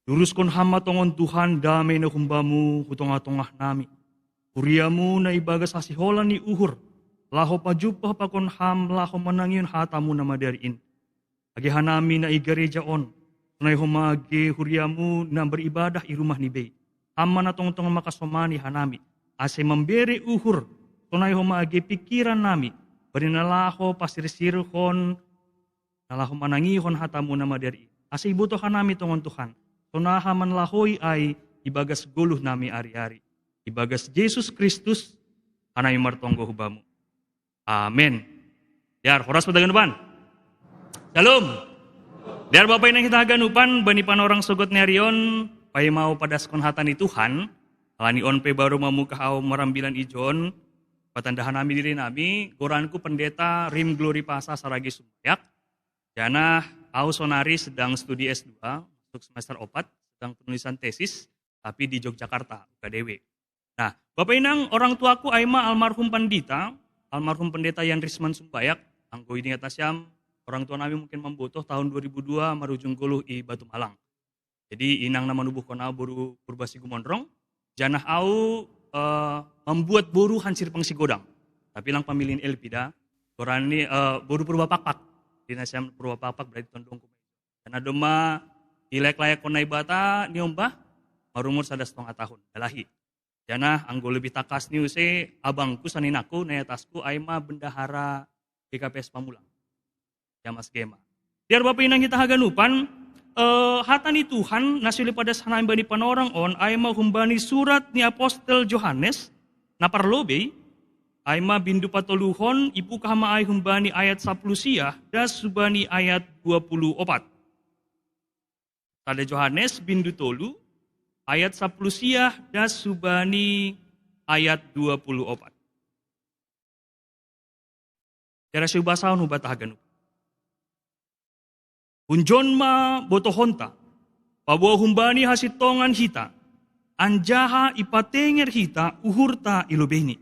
Luruskon hama tongon Tuhan damai na humbamu hutong-tongah nami. Kuriamu na ibagas hasiholan ni uhur. Laho pajupah pakon ham laho manangin hatamu na madariin. Agihan nami na igarejaon. Tunay humagi huriamu na beribadah i rumah ni Bey. Hama na tong-tong makasomani hanami. Ase memberi uhur. Tunay humagi pikiran nami. Berinalaho pasirsirhon. Nalaho manangihon hatamu na madariin. Ase ibutohan nami tongon Tuhan. Tunaha manlahoy ay ibagas guluh nami ari-ari. Ibagas Yesus Kristus, anay martonggo hubamu. Amen. Diar, horas padaganupan. Shalom. Diar Bapak yang kita ganupan, bani panorang sugot nerion, pay mau padaskon hatan ni Tuhan, alani on pe baru mamukah au marambilan ijon, patandahan nami diri nami, goranku pendeta Rim Glory Pasa Saragi Sumbayak, jana au sonari sedang studi S2, untuk semester 4, sedang penulisan tesis, tapi di Yogyakarta, UKDW. Nah, Bapak Inang, orang tuaku Aima almarhum pendeta Yan Risman Sumbayak, anggo ini atasyam, orang tua nami mungkin membutuh tahun 2002 marujung guluh i Batu Malang. Jadi inang nama nubuh kona buru purbasi gumondrong, janah au membuat buru hansir pengsi godang. Tapi lang pamilin elpida, korani buru purba pakpak, dinasyam purba pakpak berarti tondong kumay. Karena doma ilek layak konai bata niombah, marumur 1,5 tahun, dalahi. Jana anggo lebih takas ni use abangku saninaku na atasku Aima bendahara PKPS Pamulang. Ya Mas Gema. Biar Bapak Inang kita haganupan hatani Tuhan nasili pada sanaim bani panorang on Aima humbani surat ni Apostel Johannes na parlobe Aima bindu patoluhon ipu kahama ay humbani ayat 10 siah das subani ayat 24. Tada Johannes bindu tolu ayat 10 siah das subani ayat 24. Kira subasahon hubata haganu. Unjon ma botohonta, pabuah humbani hasitongan hita, anjaha ipatenger hita uhurta ilubeni.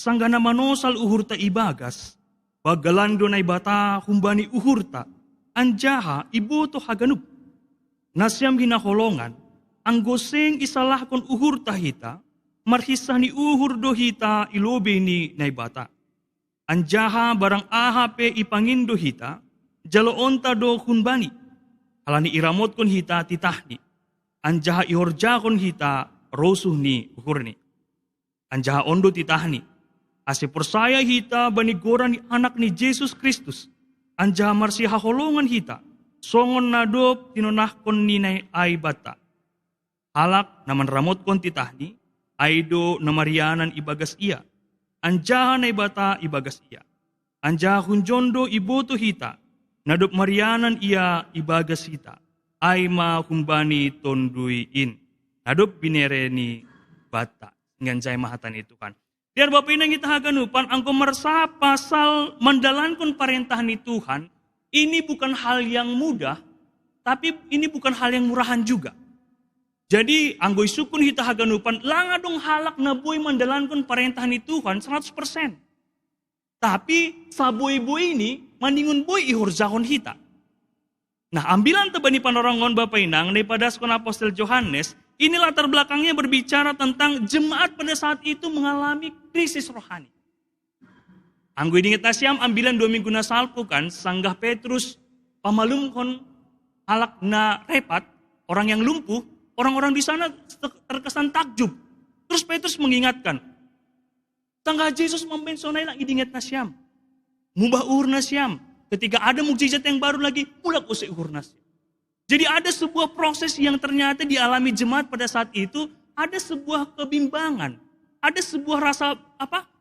Sanggana manosal uhurta ibagas, bagalando na ibata humbani uhurta, anjaha ibuto haganup. Nasyam hinaholongan, ang goseng isalahkon uhur tahita, marhisah ni uhur dohita ilobe ni naibata. Anjaha barang ahape ipangindo hita, jaloonta do hunbani, halani iramot kon hita titahni. Anjaha ihorja kon hita rosuh ni uhurni. Anjaha ondo titahni, ase persaya hita banigoran ni anak ni Jesus Kristus. Anjaha marsiha holongan hita, songon nadop tinonahkon ninay ay bata. Halak naman ramot kon titahni, aido na marianan ibagas iya. Anjaha na ibata ibagas iya. Anjaha hunjondo iboto hita, nadop marianan iya ibagas hita. Ay mahumbani tonduin. Nadop binereni bata. Nganjay mahatan itu kan. Biar Bapak Inang kita haganupan, angko merasa pasal mendalankon perintah ni Tuhan, ini bukan hal yang mudah, tapi ini bukan hal yang murahan juga. Jadi anggoy sukun hita haganupan, langa dong halak na boy mandalankon perintah ni Tuhan 100%. Tapi sa boy-boy ini, maningun boy ihurzahon hita. Nah ambilan tebani panorangon Bapak Inang, daripada skon Apostel Johannes, ini latar belakangnya berbicara tentang jemaat pada saat itu mengalami krisis rohani. Anggoy dinget asyam ambilan 2 minggu na salpo kan, sanggah Petrus pamalumkon halak na repat, orang yang lumpuh, orang-orang di sana terkesan takjub. Terus Petrus mengingatkan, sanggah Yesus membensonai lagi dinget nasyam. Mubah uhur nasyam. Ketika ada mukjizat yang baru lagi, pulak usai uhur nasyam. Jadi ada sebuah proses yang ternyata dialami jemaat pada saat itu, ada sebuah kebimbangan, ada sebuah rasa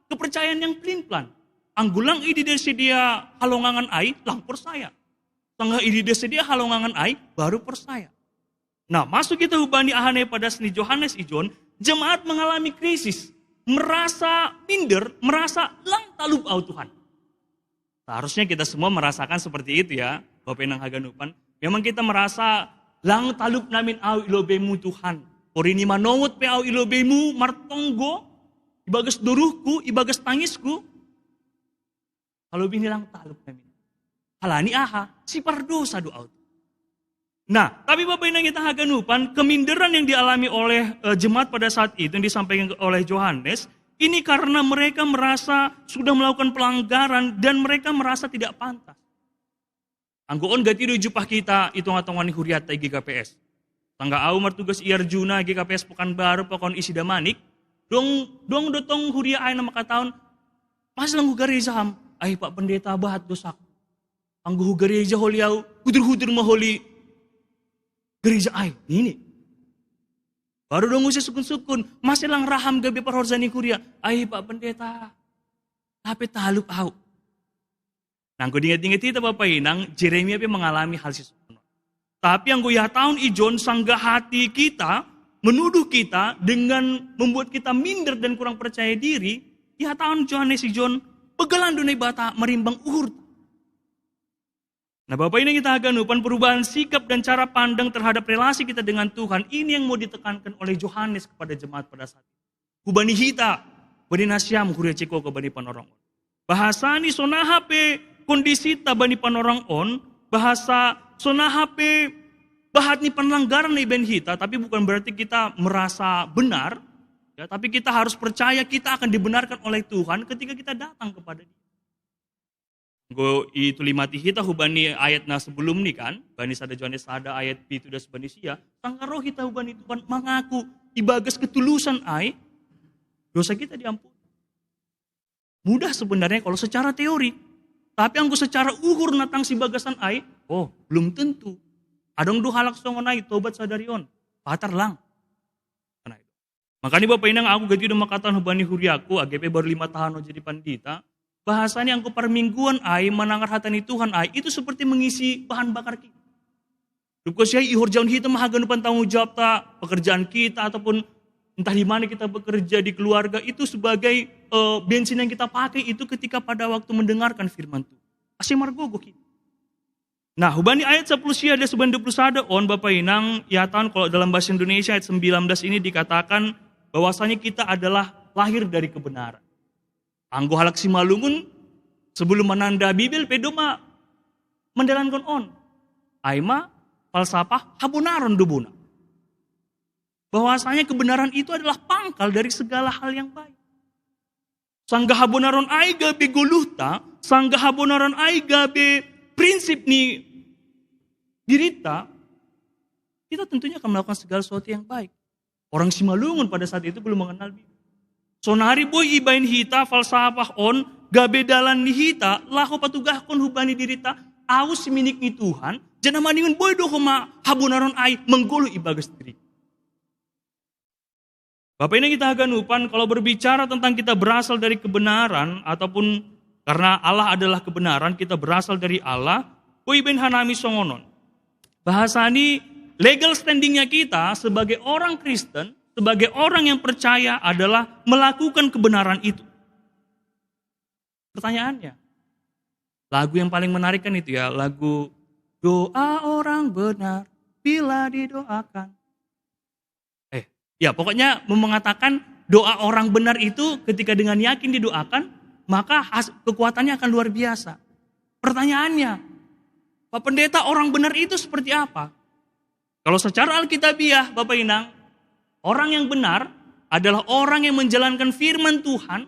kepercayaan yang pelin-pelan. Anggulang idi desedia halongangan ai, lang persaya. Tengah idi desedia halongangan ai, baru persaya. Nah, masuk kita hubani ahane pada seni Johannes ijon, jemaat mengalami krisis, merasa minder, merasa lang talub au Tuhan. Seharusnya kita semua merasakan seperti itu ya, Bapak Inang haganupan. Memang kita merasa lang talub namin au ilobemu Tuhan. Orini manongot pe au ilobemu martonggo, ibagas duruhku, ibagas tangisku. Kalau bini lang talub namin. Halani aha, si pardosa doa. Nah, tapi Bapak Ibu kita haganupan, keminderan yang dialami oleh jemaat pada saat itu yang disampaikan oleh Yohanes, ini karena mereka merasa sudah melakukan pelanggaran dan mereka merasa tidak pantas. Anggoon gati do jupah kita itu ngatongan huriat GKPS. Tangga au martugas Iarjuna GKPS Pekanbaru pakon isi damanik, dong dotong huria ay na makataon, pas lang hugareja ham, ay Pak Pendeta bahat dosak. Ang hugareja holiaw, hudur-hudur maholi, gereja ay, ini. Baru dong usah sukun-sukun, masih lang raham gabi parhorzani kuria. Ay Pak Pendeta, tapi taluk au. Nang ko dingat-dingat kita Bapak Inang, Jeremia mengalami hal sesuatu. Tapi yang gue tahun ijon sanggah hati kita, menuduh kita dengan membuat kita minder dan kurang percaya diri, ya tahun Yohanes ijon, pegelan dunai bata merimbang uhur. Nah Bapak ini kita aganupan perubahan sikap dan cara pandang terhadap relasi kita dengan Tuhan. Ini yang mau ditekankan oleh Yohanes kepada jemaat pada saat itu. Hubani hita, bani nasyam, huria ceko ke bani panorang. Bahasa ni sonahape kondisi tabani panorang on, bahasa sonahape bahat ni penlanggaran ni ben hita, tapi bukan berarti kita merasa benar, ya, tapi kita harus percaya kita akan dibenarkan oleh Tuhan ketika kita datang kepada Dia. Go itu limati hita hubani ayat na sebelum ni kan, bani sada Yohanes sada ayat pitu das bani sia, sangkaro hita hubani Tuhan mengaku ibagas ketulusan ai, dosa kita diampuni. Mudah sebenarnya kalau secara teori, tapi anggo secara uhur natang si bagasan ai, oh belum tentu. Adong du halak songon ai tobat sadarion, patar lang. Makanya Bapak Inang aku gati udah makatan hubani huriaku, AGP baru 5 tahun jadi pandita. Bahasanya angko permingguan ai manangar hatani Tuhan ai itu seperti mengisi bahan bakar kita. Duko siya ihur jaun hita mahaganupan tanggung jawab ta pekerjaan kita ataupun entah di mana kita bekerja di keluarga itu sebagai bensin yang kita pakai itu ketika pada waktu mendengarkan firman Tuhan. Asih margogo kita. Nah, hubani ayat 10 sia ada 21 on Bapak Inang ya tahun kalau dalam bahasa Indonesia ayat 19 ini dikatakan bahwasanya kita adalah lahir dari kebenaran. Anggo halak si malungun sebelum menanda Bibil pedoma mendalankan on. Aima falsafah habunaron dubuna. Bahwasanya kebenaran itu adalah pangkal dari segala hal yang baik. Sangga habunaron ai gabe guluhta, sangga habunaron ai gabe prinsip ni dirita, kita tentunya akan melakukan segala sesuatu yang baik. Orang Simalungun pada saat itu belum mengenal Bibil. Sonari boy ibain hita falsafah on gabe dalan ni hita lahu patugah kon hubani dirita aus minik ni Tuhan jana maningun boy do koma habunaron ai menggulu ibagas diri. Bapak ini kita aganupan kalau berbicara tentang kita berasal dari kebenaran ataupun karena Allah adalah kebenaran kita berasal dari Allah boy ben hanami songonon. Bahasa ini legal standingnya kita sebagai orang Kristen sebagai orang yang percaya adalah melakukan kebenaran itu. Pertanyaannya, lagu yang paling menarik kan itu ya, lagu doa orang benar bila didoakan. Ya pokoknya mengatakan doa orang benar itu ketika dengan yakin didoakan, maka kekuatannya akan luar biasa. Pertanyaannya, Pak Pendeta orang benar itu seperti apa? Kalau secara Alkitabiah Bapak Inang, orang yang benar adalah orang yang menjalankan firman Tuhan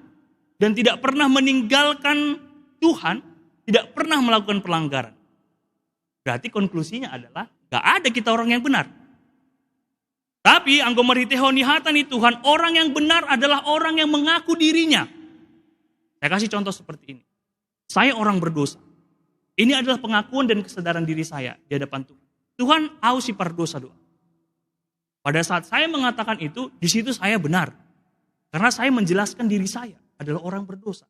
dan tidak pernah meninggalkan Tuhan, tidak pernah melakukan pelanggaran. Berarti konklusinya adalah gak ada kita orang yang benar. Tapi anggo marhitehoni hatani Tuhan, orang yang benar adalah orang yang mengaku dirinya. Saya kasih contoh seperti ini. Saya orang berdosa. Ini adalah pengakuan dan kesadaran diri saya di hadapan Tuhan. Tuhan, aku si pardosa doa. Pada saat saya mengatakan itu, di situ saya benar. Karena saya menjelaskan diri saya adalah orang berdosa.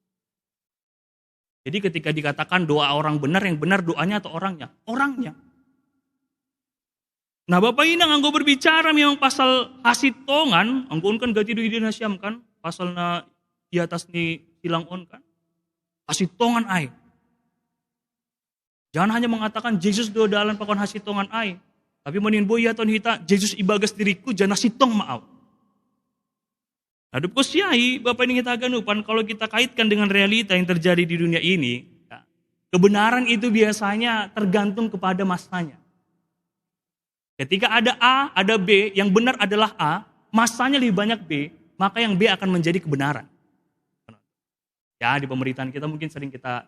Jadi ketika dikatakan doa orang benar, yang benar doanya atau orangnya? Orangnya. Nah Bapak Inang anggo berbicara memang pasal hasitongan, anggo kan gati du idina siam kan, pasalna di atas ni hilang on kan. Hasitongan ai. Jangan hanya mengatakan Yesus do dalan pakon hasitongan ai. Tapi manin boy yaton hita, Yesus ibagas diriku jana sitong maaf. Nah dupo siai, Bapak ini kita ganupan, kalau kita kaitkan dengan realita yang terjadi di dunia ini, kebenaran itu biasanya tergantung kepada masanya. Ketika ada A, ada B, yang benar adalah A, masanya lebih banyak B, maka yang B akan menjadi kebenaran. Ya, di pemerintahan kita mungkin sering kita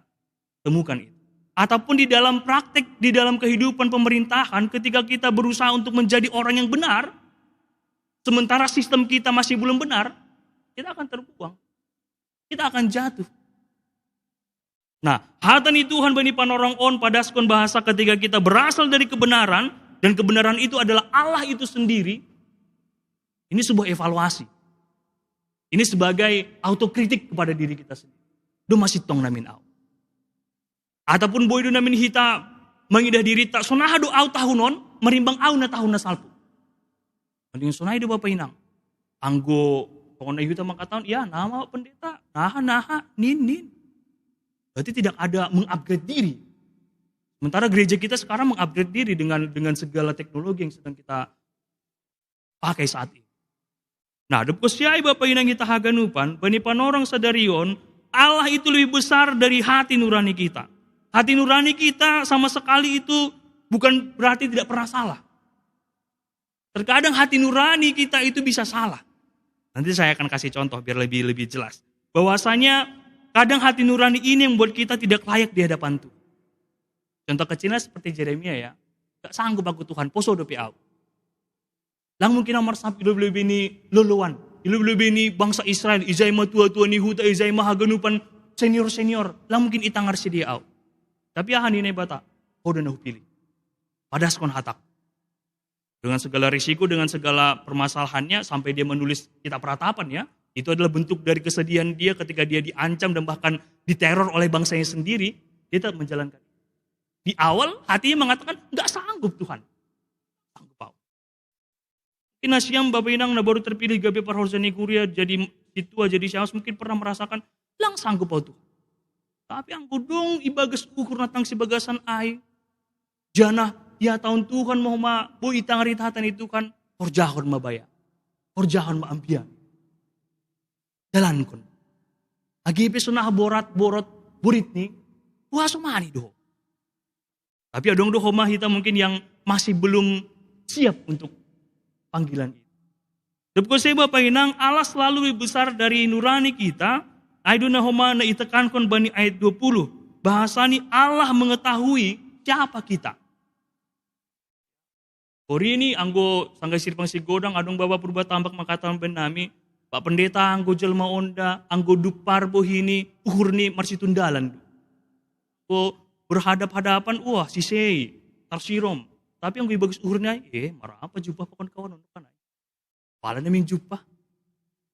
temukan itu. Ataupun di dalam praktek, di dalam kehidupan pemerintahan, ketika kita berusaha untuk menjadi orang yang benar, sementara sistem kita masih belum benar, kita akan terbuang. Kita akan jatuh. Nah, hatani Tuhan bani panorong on padaskon bahasa ketika kita berasal dari kebenaran, dan kebenaran itu adalah Allah itu sendiri, ini sebuah evaluasi. Ini sebagai autokritik kepada diri kita sendiri. Do masih tong namin au. Ataupun boy do namin hita mengidah diri tak sonaha do au tahunon, merimbang au na tahun na salpo. Mending sonaha do Bapak Inang. Anggo pokoknya hita makataon, ya nama pendeta, naha, nin. Berarti tidak ada mengupgrade diri. Sementara gereja kita sekarang mengupgrade diri dengan segala teknologi yang sedang kita pakai saat ini. Nah, depkosyai Bapak Inang kita haganupan, bani panorong sadarion, Allah itu lebih besar dari hati nurani kita. Hati nurani kita sama sekali itu bukan berarti tidak pernah salah. Terkadang hati nurani kita itu bisa salah. Nanti saya akan kasih contoh biar lebih jelas. Bahwasanya kadang hati nurani ini yang membuat kita tidak layak di hadapan Tuhan. Contoh kecilnya seperti Yeremia ya. Gak sanggup aku Tuhan, poso dopi au. Lang mungkin nomor sapi lebih ini luluan. Lebih ini bangsa Israel. Izai ma tua-tua ni huta, izai ma haganupan senior. Lang mungkin itangar si dia au. Tapi ahan ini bata, kau udah pilih. Padaskon hatak. Dengan segala risiko, dengan segala permasalahannya, sampai dia menulis kitab peratapan ya. Itu adalah bentuk dari kesedihan dia ketika dia diancam dan bahkan diteror oleh bangsanya sendiri. Dia tetap menjalankan. Di awal hatinya mengatakan, gak sanggup Tuhan. Sanggup Pak. Kinasiam Bapak Inang na baru terpilih gabe parhorzani kuria jadi situa jadi siawas mungkin pernah merasakan, lang sanggup Pak Tuhan. Tapi ang kudong ibagas ukur natang si bagasan ay. Jana, ya tahun Tuhan mau bu itang ritatan itu kan, horjahon mabaya. Horjahon maambian. Dalan kon. Agipe sunah borot burit ni, puaso mani doh. Tapi adong doh hita mungkin yang masih belum siap untuk panggilan itu. Depko saya Bapak Inang, Allah selalu lebih besar dari nurani kita. Aiduna homa na itekankan bani ayat 20. Bahasani Allah mengetahui siapa kita. Hari ini anggo sangga sirpang si godang adong bawa purba tambak makatan benami. Pak pendeta anggo jelma onda, anggo dupar bohini, uhurni marsitundalan. So berhadap-hadapan, wah si sei, tarsirom. Tapi anggo bagus uhurnya, marah apa jubah pakon kawan untuk kanay. Pala naming jubah.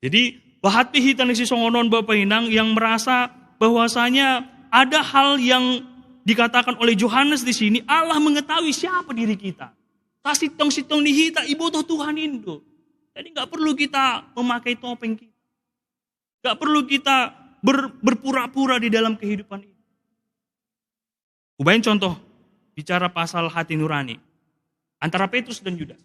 Jadi bahati hitan si songonon Bapak Inang yang merasa bahwasanya ada hal yang dikatakan oleh Yohanes di sini, Allah mengetahui siapa diri kita. Kasitong-sitong nihita, ibu toh Tuhan Indo. Jadi gak perlu kita memakai topeng kita. Gak perlu kita berpura-pura di dalam kehidupan ini. Ubahin contoh, bicara pasal hati nurani. Antara Petrus dan Yudas.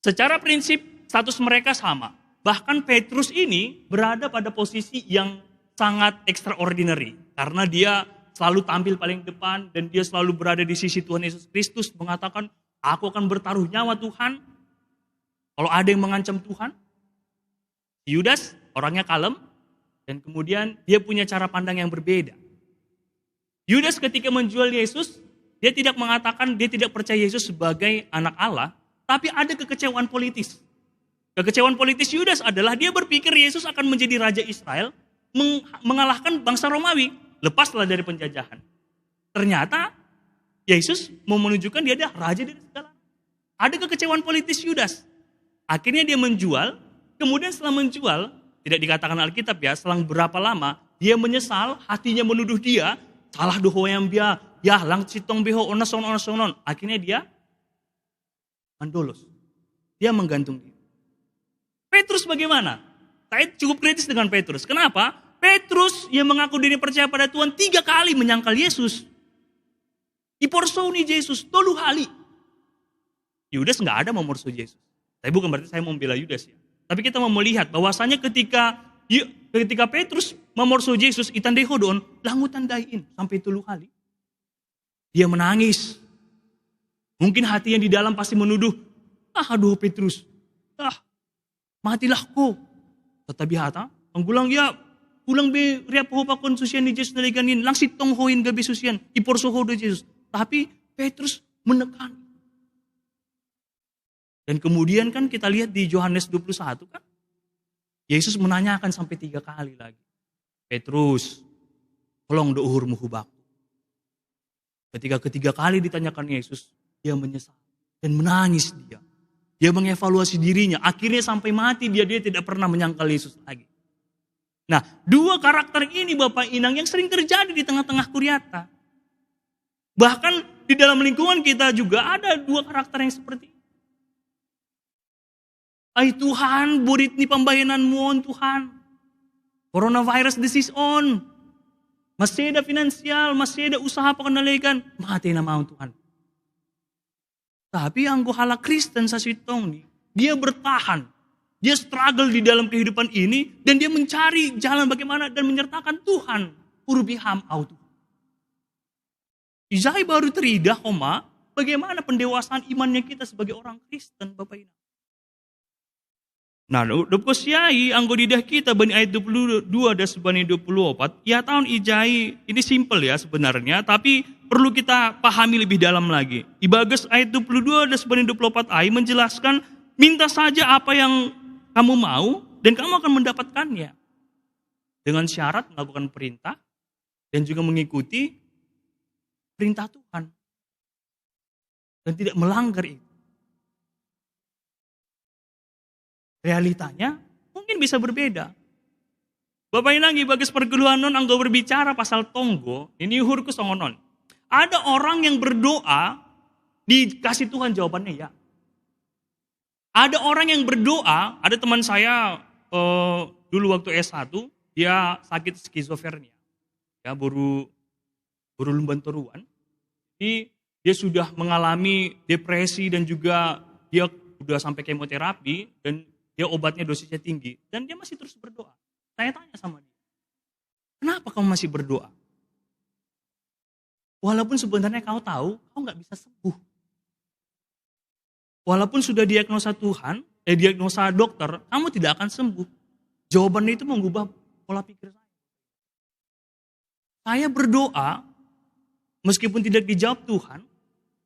Secara prinsip, status mereka sama. Bahkan Petrus ini berada pada posisi yang sangat extraordinary. Karena dia selalu tampil paling depan dan dia selalu berada di sisi Tuhan Yesus Kristus. Mengatakan, aku akan bertaruh nyawa Tuhan. Kalau ada yang mengancam Tuhan. Yudas orangnya kalem. Dan kemudian dia punya cara pandang yang berbeda. Yudas ketika menjual Yesus, dia tidak mengatakan dia tidak percaya Yesus sebagai anak Allah. Tapi ada kekecewaan politis. Kekecewaan politis Yudas adalah dia berpikir Yesus akan menjadi raja Israel, mengalahkan bangsa Romawi, lepaslah dari penjajahan. Ternyata Yesus mau menunjukkan dia adalah raja dari segala. Ada kekecewaan politis Yudas. Akhirnya dia menjual, kemudian setelah menjual, tidak dikatakan Alkitab ya, selang berapa lama, dia menyesal, hatinya menuduh dia, salah doho yang dia, ya lang citong beho onason. Akhirnya dia mandolos. Dia menggantung diri. Petrus bagaimana? Saya cukup kritis dengan Petrus. Kenapa? Petrus yang mengaku diri percaya pada Tuhan 3 kali menyangkal Yesus. Iporsoni Yesus, tolu hali. Yudas nggak ada memorso Yesus. Tapi bukan berarti saya membela Yudas ya. Tapi kita mau melihat bahwasanya ketika Petrus memorso Yesus, itan dehodon, langutan dahin sampai tolu hali. Dia menangis. Mungkin hati yang di dalam pasti menuduh, aduh Petrus, matilah ko. Tetapi hata, ang gulang ya, ulang be ria po pa kon susian ni Jesus na ganin, lang sitong hoin gabi susian, iporsoho do Jesus. Tapi Petrus menekan. Dan kemudian kan kita lihat di Yohanes 21 kan, Yesus menanyakan sampai 3 kali lagi. Petrus, tolong dohurmu hubak. Ketika ketiga kali ditanyakan Yesus, dia menyesal dan menangis dia. Dia mengevaluasi dirinya. Akhirnya sampai mati dia tidak pernah menyangkal Yesus lagi. Nah, 2 karakter ini Bapak Inang yang sering terjadi di tengah-tengah Kuriata. Bahkan di dalam lingkungan kita juga ada 2 karakter yang seperti ini. Ay Tuhan, burit ni pambayanan mo on Tuhan. Coronavirus disease on. Masih ada finansial, masih ada usaha pengendalikan. Mati na maun Tuhan. Tapi ang guhala Kristen sa sitong ni, dia bertahan. Dia struggle di dalam kehidupan ini dan dia mencari jalan bagaimana dan menyertakan Tuhan. Urubiham au Tuhan. Izai baru teridah, bagaimana pendewasaan imannya kita sebagai orang Kristen, Bapak Ibu. Nah, dapos yai anggo didah kita bani ayat 22 dan sebani 24, ya tahun ijai, ini simple ya sebenarnya, tapi perlu kita pahami lebih dalam lagi. Di bagas ayat 22 dan sebani 24 ayat menjelaskan, minta saja apa yang kamu mau dan kamu akan mendapatkannya. Dengan syarat melakukan perintah dan juga mengikuti perintah Tuhan. Dan tidak melanggar itu. Realitanya mungkin bisa berbeda. Bapak Inang bagas pergeluhan non anggo berbicara pasal tonggo, ini uhurku songonon. Ada orang yang berdoa, dikasih Tuhan jawabannya ya. Ada orang yang berdoa, ada teman saya dulu waktu S1, dia sakit skizofrenia. Ya, baru lumban toruan. Jadi dia sudah mengalami depresi dan juga dia sudah sampai kemoterapi dan dia obatnya dosisnya tinggi. Dan dia masih terus berdoa. Saya tanya sama dia, kenapa kamu masih berdoa? Walaupun sebenarnya kau tahu, kau gak bisa sembuh. Walaupun sudah diagnosa Tuhan, diagnosa dokter, kamu tidak akan sembuh. Jawabannya itu mengubah pola pikir saya. Saya berdoa, meskipun tidak dijawab Tuhan,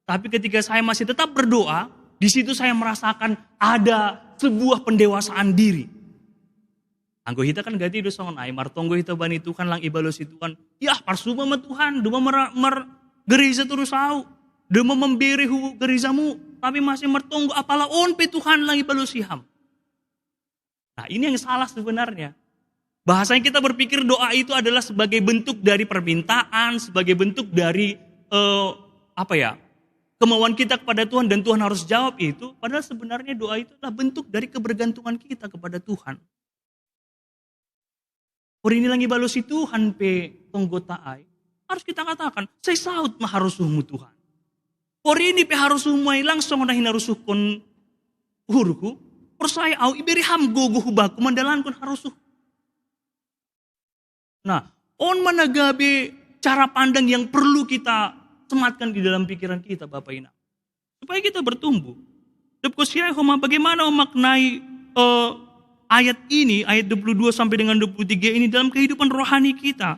tapi ketika saya masih tetap berdoa, di situ saya merasakan ada sebuah pendewasaan diri. Anggo hita kan gati do songon ay martonggo hita bani Tuhan lang ibalos Tuhan. Ya parsuma ma Tuhan, duma gereja terus au. Duma memberi gerejamu, tapi masih martonggo apala on pe Tuhan lang ibalos ham. Nah, ini yang salah sebenarnya. Bahasanya kita berpikir doa itu adalah sebagai bentuk dari permintaan, sebagai bentuk dari kemauan kita kepada Tuhan dan Tuhan harus jawab itu. Padahal sebenarnya doa itu adalah bentuk dari kebergantungan kita kepada Tuhan. Orang ini lagi balosi Tuhan pe tonggotaai. Harus kita katakan, saya saut maharusuhmu Tuhan. Orang ini pe harusuhmu langsung na hinarusuhkon hurku. Persaya au iberiham gogo hubaku mandalankon harusuh. Nah, on managabe cara pandang yang perlu kita sematkan di dalam pikiran kita Bapak Ina. Supaya kita bertumbuh. Depkosyai homa bagaimana memaknai ayat ini, ayat 22 sampai dengan 23 ini dalam kehidupan rohani kita.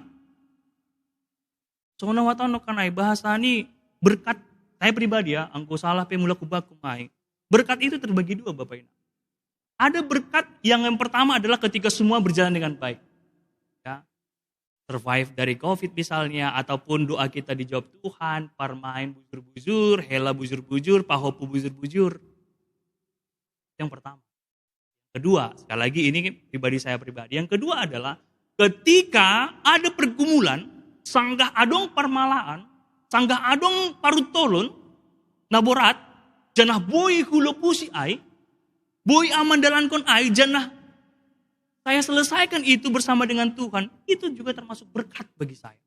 Soalnya watan kanai bahasa ini berkat, saya pribadi ya, angko salah pemula kubakumai. Berkat itu terbagi 2 Bapak Ina. Ada berkat yang pertama adalah ketika semua berjalan dengan baik. Ya. Survive dari COVID misalnya, ataupun doa kita dijawab Tuhan, parmain bujur-bujur, hela bujur-bujur, pahopu bujur-bujur. Yang pertama. Kedua, sekali lagi ini pribadi saya pribadi. Yang kedua adalah ketika ada pergumulan, sanggah adong parmalaan, sanggah adong parutolon, naborat, janah boy hulopusi ay, boy amandalankon ay, janah saya selesaikan itu bersama dengan Tuhan, itu juga termasuk berkat bagi saya.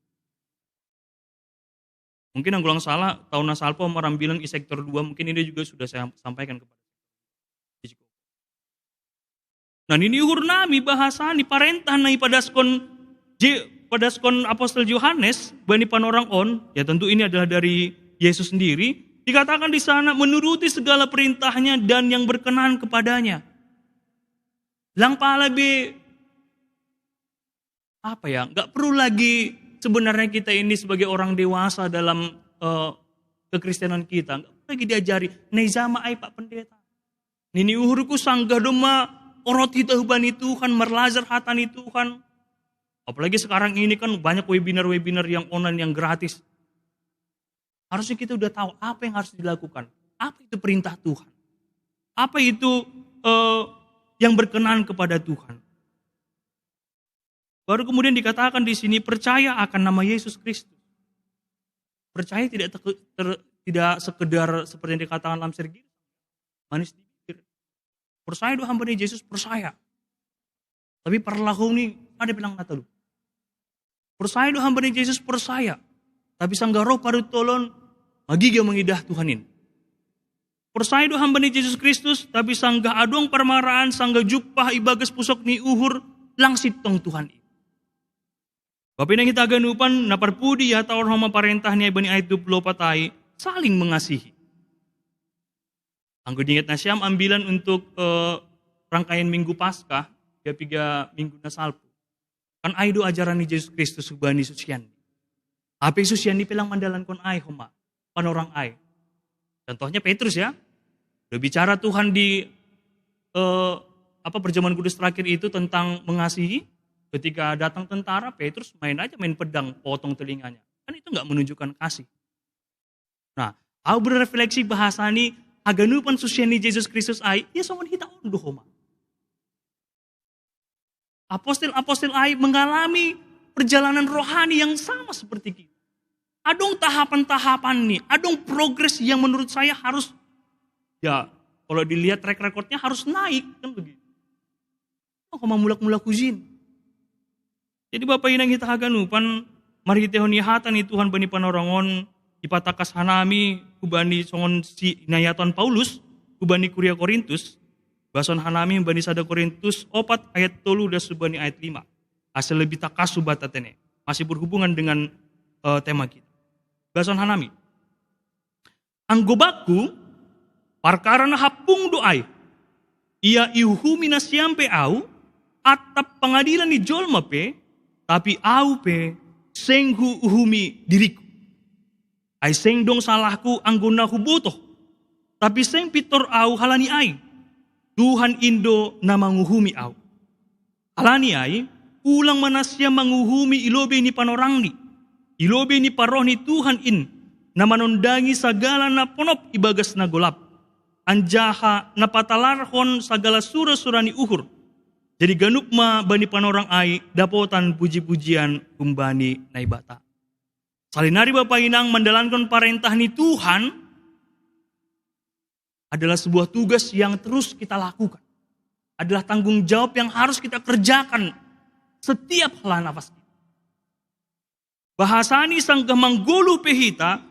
Mungkin yang gulang salah, tahun nasalpo orang bilang di sektor 2, mungkin ini juga sudah saya sampaikan kepada. Nah ini uhur nami bahasa ni parentah na ipadaskon apostol Yohanes, bani panorang on, ya tentu ini adalah dari Yesus sendiri, Dikatakan di sana menuruti segala perintahnya dan yang berkenan kepadanya. Lang pala be, nggak perlu lagi sebenarnya kita ini sebagai orang dewasa dalam kekristenan kita. Nggak perlu lagi diajari, nezama ay Pak Pendeta. Nini uhurku sanggah doma orot hita hubani Tuhan, merlajar hatani Tuhan. Apalagi sekarang ini kan banyak webinar-webinar yang online yang gratis. Harusnya kita udah tahu apa yang harus dilakukan. Apa itu perintah Tuhan. Apa itu yang berkenan kepada Tuhan. Baru kemudian dikatakan di sini percaya akan nama Yesus Kristus. Percaya tidak sekedar seperti yang dikatakan dalam sergi. Manis dipikir. Percaya doa hamba Yesus, percaya. Tapi perlaku ini ada bilang kata lu. Percaya doa hamba Yesus, percaya. Tapi sanggaro paru tolon magiga mengidah Tuhanin. Percaya doa hamba Yesus Kristus, tapi sanggah adong permaraan, sanggah jupah ibagas pusok ni uhur, langsit tong Tuhan. Bapak yang kita ganupan, naparpudi ya tawar hama parentahnya ibani ayat 24 ay, saling mengasihi. Anggo dingat na siyam ambilan untuk rangkaian Minggu Paskah, 3 minggu na salpo. Kan ay do ajaran ni Yesus Kristus subani susian. Apa susian ni pilang mandalan kon ay homa, panorang ay. Contohnya Petrus ya. Udah bicara Tuhan di perjamuan kudus terakhir itu tentang mengasihi. Ketika datang tentara, Petrus main pedang, potong telinganya. Kan itu nggak menunjukkan kasih. Nah, aku berrefleksi bahasa ini, aganupan susiani Yesus Kristus ay, ya somon hita undo homa. Apostel-apostel ay mengalami perjalanan rohani yang sama seperti kita. Adong tahapan-tahapan nih, adong progres yang menurut saya harus, ya kalau dilihat track recordnya harus naik, kan begitu. Oh, mulak-mulak kuzin. Jadi Bapak inang kita haganupan, mari kita honihatan ni Tuhan bani panorangon, ipatakas hanami, kubani songon si inayaton Paulus, kubani Kuria Korintus, bason hanami bani sada Korintus, 4 ayat 3 dan subani ayat 5. Asal lebih takas subatatene, masih berhubungan dengan tema kita. Bason hanami. Anggobaku, perkara na hapung doay, ia iuhumi na siyampe au, atap pengadilan ni jolma pe, tapi au pe, senghu uhumi diriku. Ay seng dong salahku anggona hubutoh, tapi seng pitor au halani ay, Tuhan Indo na manguhumi au. Halani ay, ulang manasya manguhumi ilobe ni panorangni, ilobe ni paroh ni Tuhan in, na manundangi sagala na ponop ibagas na golap, anjaha na patalarhon sagala sura-sura ni uhur, jadi ganupma bani panorang ay dapotan puji-pujian kumbani naibata. Salinari Bapak Inang mendalankan perintah ni Tuhan adalah sebuah tugas yang terus kita lakukan. Adalah tanggung jawab yang harus kita kerjakan setiap helaan nafas kita. Bahasani sang kemanggulu pehita,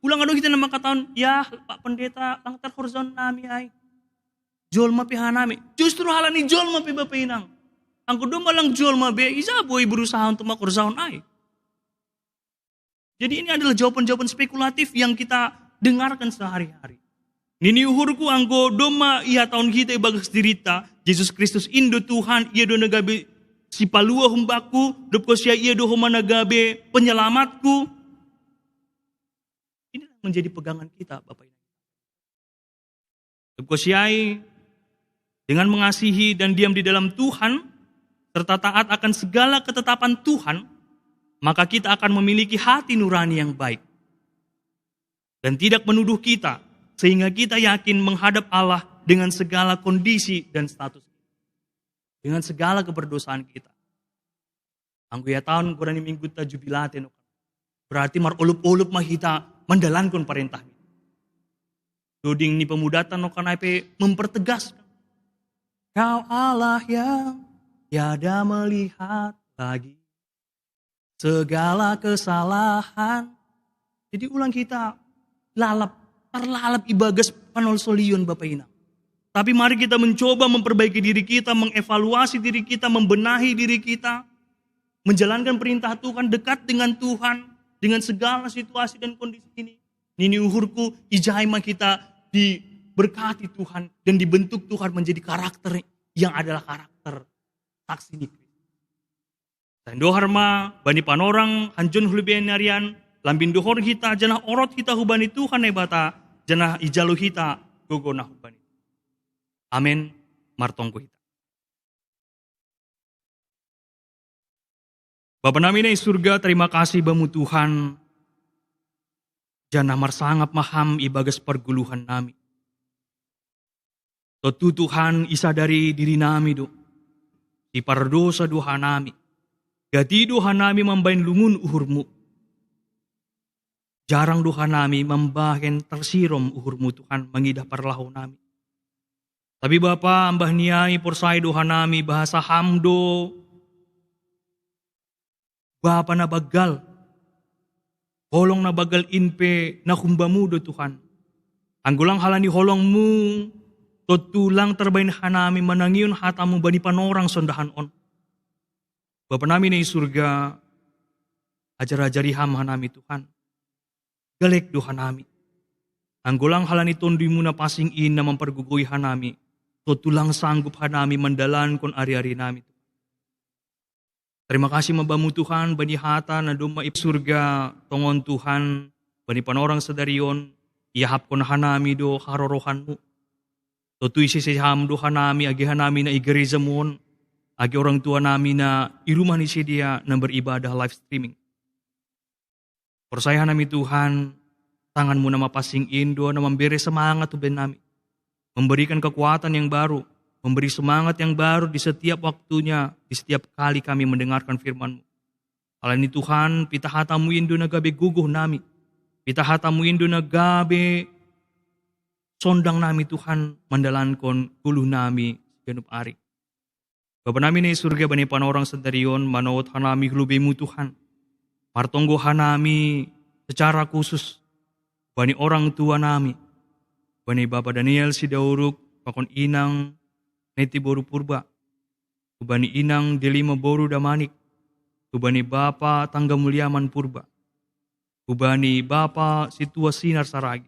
ulang ado kita nama kataon, ya Pak Pendeta, langtar horizon nami ay. Jolma pihanami. Justru halani jolma pi Bapak Inang. Ang kudo malang jolma be, isa boy berusaha untuk makurzaon ay. Jadi ini adalah jawaban-jawaban spekulatif yang kita dengarkan sehari-hari. Nini uhurku anggo doma iya tahun kita ibagas dirita, Yesus Kristus Indo Tuhan, iya do nagabe si palua humbaku, dopko sia iya do homa nagabe penyelamatku. Ini menjadi pegangan kita Bapak Inang. Dopko siai dengan mengasihi dan diam di dalam Tuhan, serta taat akan segala ketetapan Tuhan, maka kita akan memiliki hati nurani yang baik. Dan tidak menuduh kita, sehingga kita yakin menghadap Allah dengan segala kondisi dan status. Dengan segala keberdosaan kita. Anggo ya tahun kurang minggu ta jubilate no. Berarti mar ulup-ulup mahita mendalankan perintah. Doding ni pemudatan no kanaipe mempertegaskan. Kau Allah yang tiada melihat lagi segala kesalahan. Jadi ulang kita terlalap ibagas panol solion Bapak Inang. Tapi mari kita mencoba memperbaiki diri kita, mengevaluasi diri kita, membenahi diri kita, menjalankan perintah Tuhan, dekat dengan Tuhan, dengan segala situasi dan kondisi ini. Nini uhurku, ijai ma kita diberkati Tuhan dan dibentuk Tuhan menjadi karakter yang adalah karakter saksi di Kristus. Dan dohar ma bani panorang hanjun hulben narian lambin dohor kita janah orot kita hubani Tuhan bata janah ijalu kita gogona hubani. Amin. Martongku kita. Bapa nami di surga, terima kasih bamu Tuhan. Janah marsangap maham ibagas perguluhan nami. Totu Tuhan isa dari diri nami do. Di pardosa doha nami. Gati doha nami membain lungun uhurmu. Jarang doha nami membahen tersirom uhurmu Tuhan mengidah parlahu nami. Tapi Bapa ambah niai porsai doha nami bahasa hamdo. Bapa na bagal. Holong na bagal inpe na kumbamu do Tuhan. Anggulang halani holongmu. Totulang terbain hanami manangiun hatamu bani panorang sondahan on. Bapa nami na surga. Ajar-ajari ham hanami Tuhan. Galek do hanami. Anggulang halani tondimu na pasing in na mempergugui hanami. Totulang sanggup hanami mendalan kon ari-ari nami. Terima kasih mabamu Tuhan, bani hata na duma surga, tongon Tuhan, bani panorang sadarion, iahap kon hanami do harorohanmu. Totoy sisiham do hanami, agi hanami na igeriza mon, agi orang tua nami na irumah ni siya na beribadah live streaming. Persaya nami Tuhan, tanganmu na mapasing indo na memberi semangat tuben nami. Memberikan kekuatan yang baru, memberi semangat yang baru di setiap waktunya, di setiap kali kami mendengarkan firman-Mu. Alani Tuhan, pita hatamu indo na gabe guguh nami. Pita hatamu indo na gabe sondang nami Tuhan, mandalankon kuluh nami ganup ari. Bapa nami ni surga bani panorang sedarion, manawat hanami hulubimu Tuhan. Martonggo hanami secara khusus, bani orang tua nami. Bani Bapa Daniel Sidauruk, pakon inang, Neti boru purba, kubani inang delima boru damanik, kubani bapa tangga mulyaman purba, kubani bapa situa sinar saragi,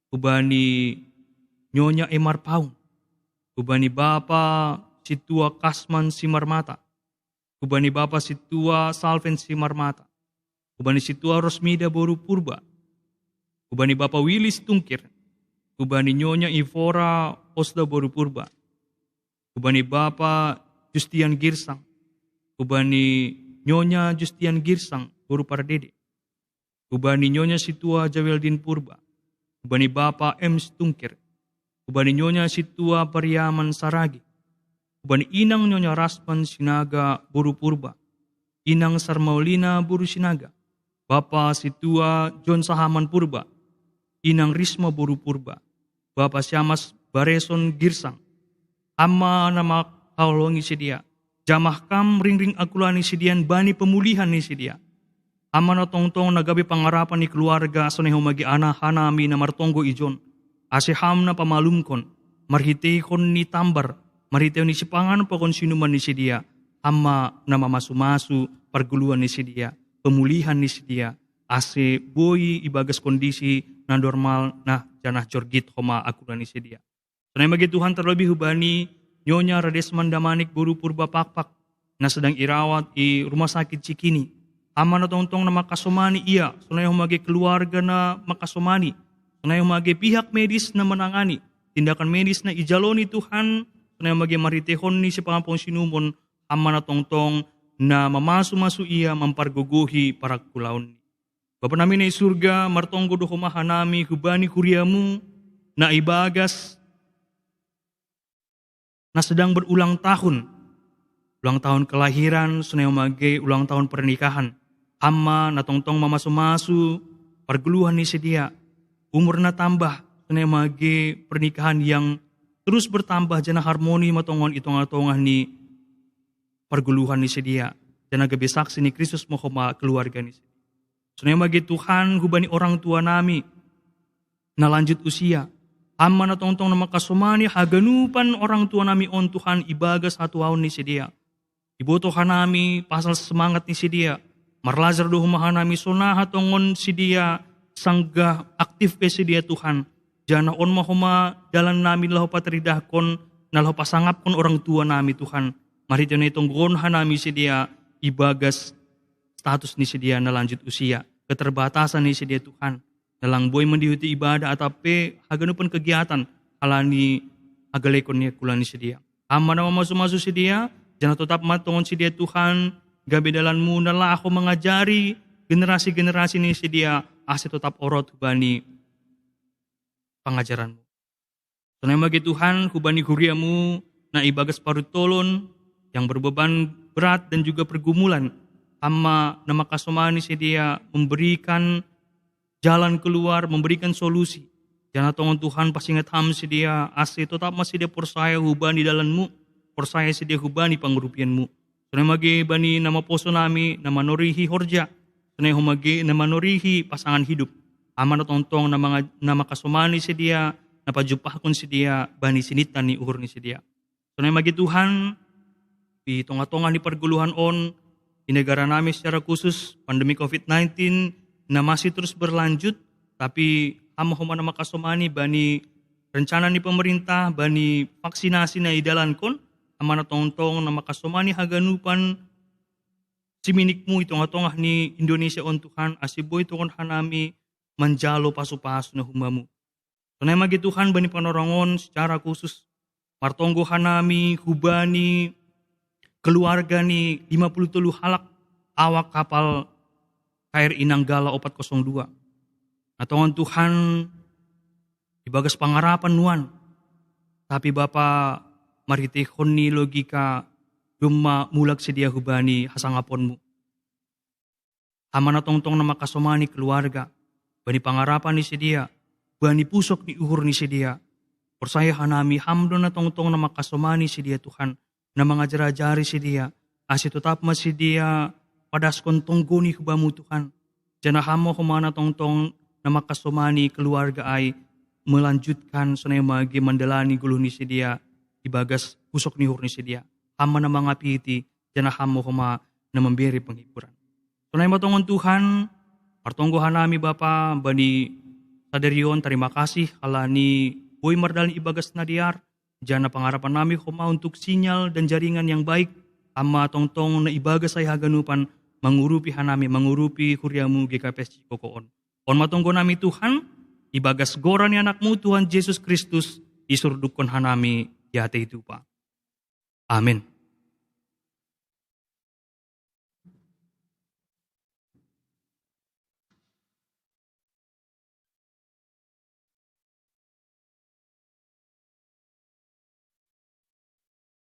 kubani nyonya emar paung, kubani bapa situa kasman simar mata, kubani bapa situa salven simar mata, kubani situa rosmida boru purba, kubani bapa wilis tungkir, kubani nyonya ivora osda boru purba. Kubani Bapa Justian Girsang. Kubani Nyonya Justian Girsang, Guru Pardede. Kubani Nyonya Situa Jaweldin Purba. Kubani Bapa M. Stungkir. Kubani Nyonya Situa Pariaman Saragi. Kubani Inang Nyonya Rasman Sinaga Buru Purba. Inang Sarmaulina Buru Sinaga. Bapa Situa John Sahaman Purba. Inang Risma Buru Purba. Bapa Syamas Bareson Girsang. Amma nama kaulongi si dia. Jamah kam ring-ring akulani si dian bani pemulihan ni si dia. Amma na tong-tong nagabi pangarapan ni keluarga soneho magi ana hanami na martonggo ijon. Asiham na pamalumkon. Marhitehon ni tambar. Marhitehon ni sipangan pakon sinuman ni si dia. Amma na mamasu-masu perguluan ni si dia. Pemulihan ni si dia. Ase boy ibagas kondisi na normal na janah jorgit homa akulani si dia. Tunay magi Tuhan terlebih hubani Nyonya Radesman Damanik Buru Purba Pakpak na sedang irawat di rumah sakit Cikini. Ama na tongtong na makasumani iya. Tunay humagi keluarga na makasumani. Tunay humagi pihak medis na menangani. Tindakan medis na ijaloni Tuhan. Tunay humagi maritehon ni si pangapong sinumon. Ama na tongtong na mamasu-masu iya memparguguhi para kulaun. Bapa namin na surga, martonggo do humahanami hubani kuriamu na ibagas na sedang berulang tahun kelahiran, suneo mage ulang tahun pernikahan, amma na tongtong mamasu-masu, pergeluhan ni sedia, umur na tambah, suneo mage pernikahan yang terus bertambah, jana harmoni matongon itong-atongah ni pergeluhan ni sedia, jana gabi saksi ni Kristus mohoma keluarga ni sedia. Suneo mage Tuhan hubani orang tua nami, na lanjut usia, amma na tongtong na makasumani haganupan orang tua nami on Tuhan ibagas satu tahun ni sedia. Ibotohan nami pasal semangat ni sedia. Marlazar do humahan nami sonaha tongon sedia sanggah aktif ke sedia Tuhan. Jana on mahoma dalan nami laho pateridahkon na laho pasangapkon orang tua nami Tuhan. Mari tiyone itong gonha nami sedia ibagas status ni sedia na lanjut usia. Keterbatasan ni sedia Tuhan. Nalang boy mendihuti ibadah atape haganupan kegiatan halani agalekon niya kulan ni sedia. Ama na masu-masu sedia, jana tetap matongon sedia Tuhan, gabi dalanmu nalah ako mengajari generasi-generasi ni sedia ase tetap orot bani pengajaranmu. Tunai bagi Tuhan, hubani kuriamu na ibagas parutolon yang berbeban berat dan juga pergumulan. Ama nama kasomani sedia memberikan jalan keluar, memberikan solusi. Jangan tongon Tuhan pasingat ham sedia ase tetap masih dia persaya hubani dalanmu, persaya sedia hubani pangrupianmu. Tunai bagi bani nama poso nami, nama norihi horja. Tunai humagi nama norihi pasangan hidup. Aman tontong nama kasomani sedia, napajupahkon sedia, bani sinitan ni uhur ni sedia. Tunai bagi Tuhan, di tengah-tengah di perguluhan on, di negara nami secara khusus, pandemi COVID-19 na masih terus berlanjut, tapi homa nama kasomani, bani rencana ni pemerintah, bani vaksinasi na idalankon, aman tontong nama kasomani haganupan, siminikmu itong-tongah ni Indonesia on Tuhan, asiboy tukon hanami, manjalo pasu-pasu na humamu. Tunay magi Tuhan bani panorangon secara khusus. Martonggo hanami, hubani, keluarga ni 53 halak awak kapal KRI Nanggala 402. Natongon Tuhan ibagas pangarapan nuan. Tapi Bapa maritihon ni logika dumma mulak sedia hubani hasangaponmu. Amana tongtong na makasomani keluarga. Bani pangarapan ni sedia, bani pusok ni uhur ni sedia. Persaya hanami hamdo na tongtong na makasomani sedia Tuhan, na mga jarajari sedia, asi tetap sedia padaskon tonggoni hubamu Tuhan. Jana hamo humana tongtong na makasomani keluarga ay melanjutkan sunay magi mandalani guluh ni sedia, ibagas pusok ni uhur ni sedia. Hama na mga piti, jana hamo huma na memberi penghiburan. Sunay matongon Tuhan, partonggohan nami Bapa, bani saderion, terima kasih halani boy mardalin ibagas na diar. Jana pangarapan nami huma untuk sinyal dan jaringan yang baik. Ama tongtong na ibagas ay haganupan, mangurupi hanami, mangurupi kuryamu GKPS Cikokoon. On matonggo nami Tuhan, ibagas gora ni anakmu Tuhan Yesus Kristus, isurdukon hanami, yate itu pa. Amin.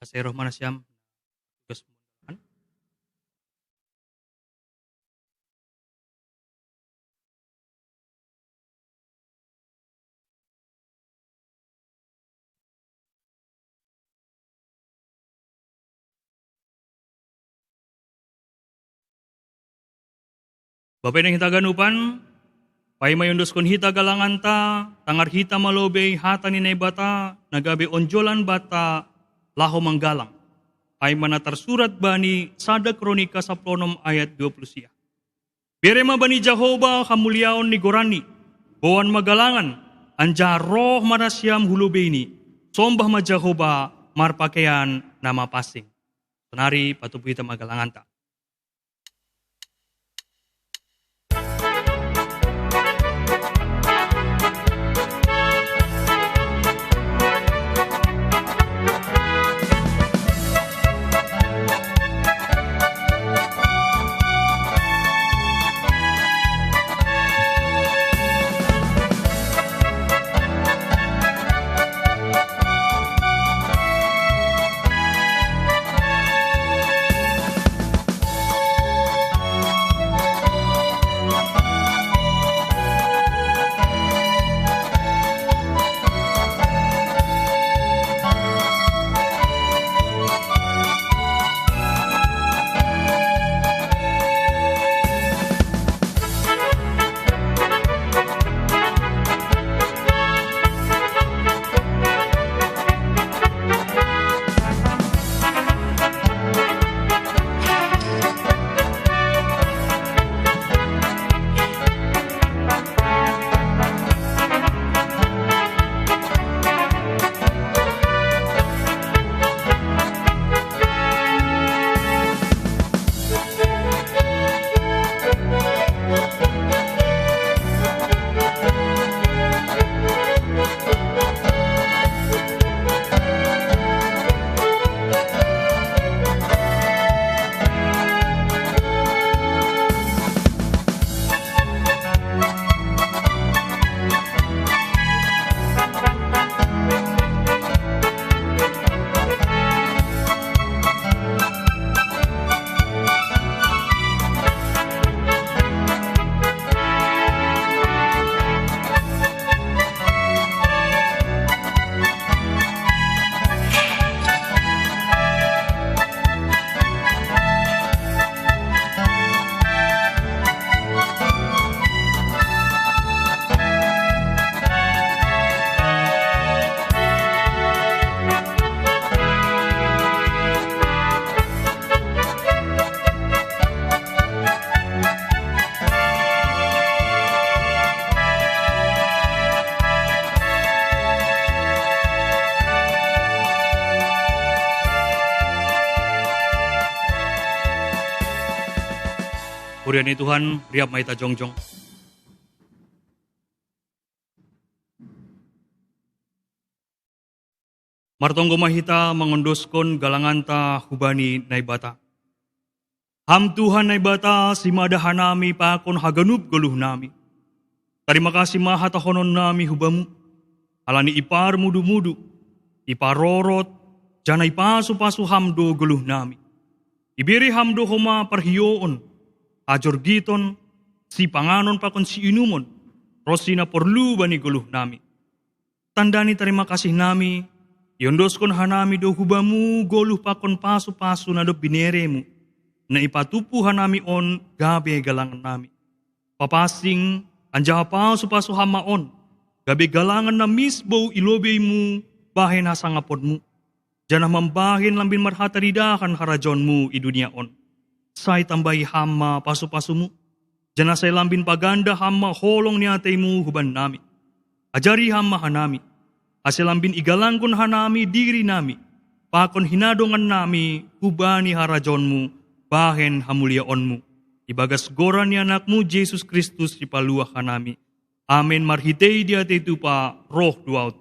Kasih mana siam tugas pembunuhan. Bapak yang hita ganupan, pay mayundoskon hita galanganta, tangar hita malobey hata ni bata, nagabe onjolan bata, laho manggalang. Ay manatar surat bani sada kronika sa plonom ayat 20 siya. Birema bani Jehovah kamuliaon ni Gorani, boan magalangan, anja roh manasyam hulubeni, sombah ma Jehovah marpakaian nama pasing. Senari patupuy ta magalangan ta. Kurian ni Tuhan, riap maita jongjong. Martonggo mahita mengondoskon galanganta hubani naibata. Ham Tuhan naibata si madahanami pakon haganup goluh nami. Terima kasih mahatahonon nami hubamu. Alani ipar mudu-mudu, iparorot, jana ipasu-pasu hamdo goluh nami. Iberi hamdo homa perhioon, ajor giton, si panganon pakon si inumon, rosina perlu bani goluh nami. Tandani terima kasih nami, yondoskon hanami do hubamu goluh pakon pasu-pasu na do bineremu, na ipatupu hanami on gabe galangan nami. Papasing, anjaha pasu-pasu hama on, gabe galangan na misbo ilobemu, bahin hasangapodmu. Janah membahin lambin marhataridahan harajonmu i dunia on. Say tambahi hama pasu-pasumu. Janah say lambin paganda hama holong niataymu huban nami. Ajari hama hanami. Hasil lambin igalangkon hanami diri nami. Pakon hinadongan nami hubani harajonmu, bahin hamuliaonmu. Ibagas goran ni anakmu Jesus Kristus ipaluah hanami. Amin marhitei dia itu pa roh duaut.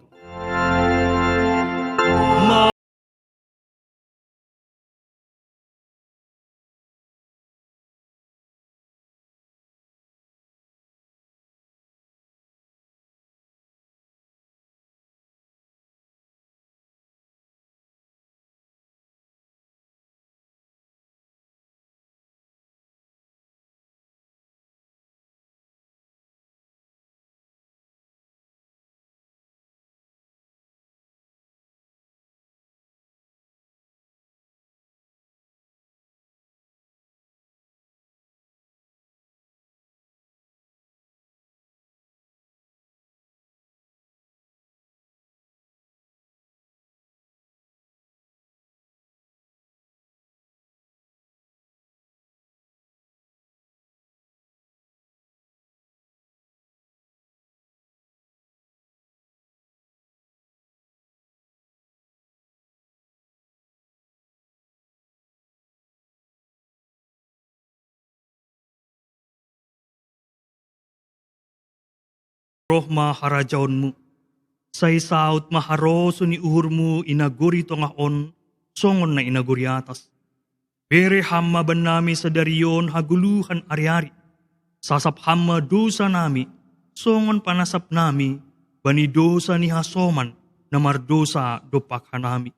Roh maharajaonmu, say saut maharoso ni uhurmu inaguri tongaon, songon na inaguri atas. Bere hamma banami sa dariyon haguluhan ari-ari, sasap hamma dosa nami, songon panasap nami, bani dosa ni hasoman, na mardosa dopak hanami.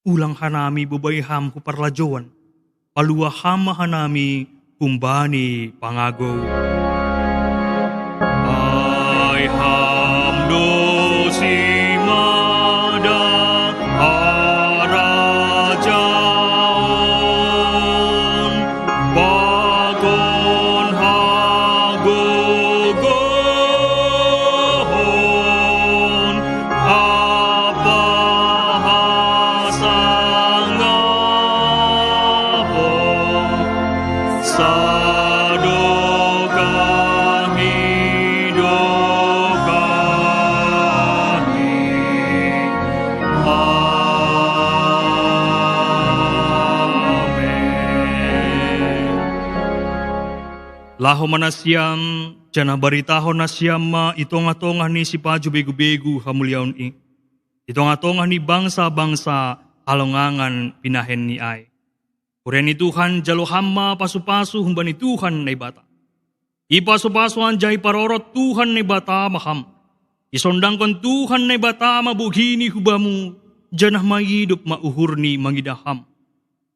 Ulang hanami bubayham huparlajoan, palua hamma hanami, kumbani pangago. Hamdo simada harajaon bakon hagogohon apa hasangahon sadoka hidup. Laho manasyam, jana baritahon nasyam ma itong-atongah ni si paju begu-begu hamuliaon i. Itong-atongah ni bangsa-bangsa halongangan pinahen ni ay. Kurian ni Tuhan jalo hamma pasu-pasu humban ni Tuhan na ibata. Ipasu-pasuan jay parorot Tuhan na ibata maham. Isondangkon Tuhan na ibata mabughini hubamu, janah mahidup mauhur ni mangidaham.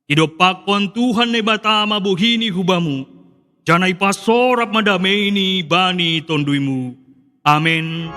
Idopakon Tuhan na ibata mabughini hubamu, janay pasorap madamay ni bani tonduimu. Amen.